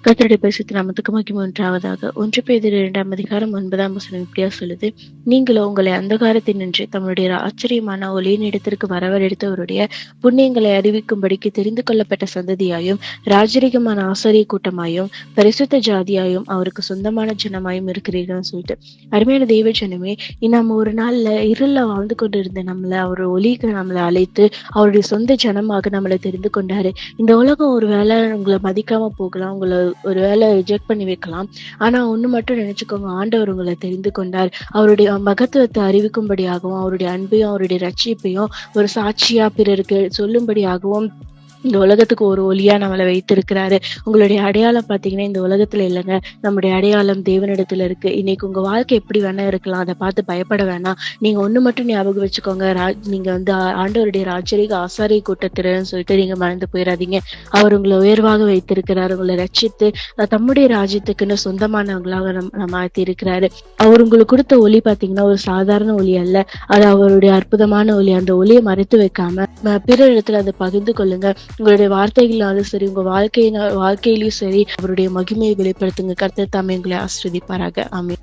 கர்த்தருடைய பரிசுத்த நாமத்துக்கு மகிமை உண்டாவதாக. 1 பேதுரு 2ஆம் அதிகாரம் 9ஆம் வசனம் இப்படியா சொல்லுது: நீங்களோ உங்களை அந்தகாரத்தினின்று தம்முடைய ஆச்சரியமான ஒளியின் இடத்திற்கு வரவழைத்தவருடைய புண்ணியங்களை அறிவிக்கும்படிக்கு தெரிந்து கொள்ளப்பட்ட சந்ததியாயும் ராஜரிகமான ஆசாரிய கூட்டமாயும் பரிசுத்த ஜாதியாயும் அவருக்கு சொந்தமான ஜனமாயும் இருக்கிறீர்கள்னு சொல்லிட்டு, அருமையான தெய்வ ஜனமே, நம்ம ஒரு நாள்ல இருள வாழ்ந்து கொண்டிருந்த நம்மளை அவர் ஒளிக்கு நம்மளை அழைத்து அவருடைய சொந்த ஜனமாக நம்மளை தெரிந்து கொண்டாரு. இந்த உலகம் ஒருவேளை உங்களை மதிக்காம போகலாம், உங்களை ஒருவேளை ரிஜெக்ட் பண்ணி வைக்கலாம். ஆனா ஒண்ணு மட்டும் நினைச்சுக்கோங்க, ஆண்டவர் உங்களை தெரிந்து கொண்டார். அவருடைய மகத்துவத்தை அறிவிக்கும்படியாகவும் அவருடைய அன்பையும் அவருடைய ரட்சிப்பையும் ஒரு சாட்சியா பிறருக்கு சொல்லும்படியாகவும் இந்த உலகத்துக்கு ஒரு ஒளியா நம்மளை வைத்திருக்கிறாரு. உங்களுடைய அடையாளம் பாத்தீங்கன்னா இந்த உலகத்துல இல்லைங்க, நம்முடைய அடையாளம் தேவனிடத்துல இருக்கு. இன்னைக்கு உங்க வாழ்க்கை எப்படி வேணா இருக்கலாம், அதை பார்த்து பயப்பட வேணாம். நீங்க ஒண்ணு மட்டும் ஞாபகம் வச்சுக்கோங்க, நீங்க ஆண்டவருடைய ராஜரீக ஆசாரிய கூட்டத்தினர்னு சொல்லிட்டு நீங்க மறந்து போயிடாதீங்க. அவர் உங்களை உயர்வாக வைத்திருக்கிறார். உங்களை ரட்சித்து தம்முடைய ராஜ்யத்துக்குன்னு சொந்தமானவங்களாக மாத்தி இருக்கிறாரு. அவர் உங்களுக்கு கொடுத்த ஒளி பாத்தீங்கன்னா ஒரு சாதாரண ஒளி அல்ல, அது அவருடைய அற்புதமான ஒளி. அந்த ஒளியை மறைத்து வைக்காம பிற இடத்துல அதை பகிர்ந்து கொள்ளுங்க. உங்களுடைய வார்த்தைகளாலும் சரி, உங்க வாழ்க்கையிலயும் சரி, அவருடைய மகிமையை வெளிப்படுத்துங்க. கர்த்தர் தாமே உங்களை ஆசீர்வதிப்பாராக. ஆமென்.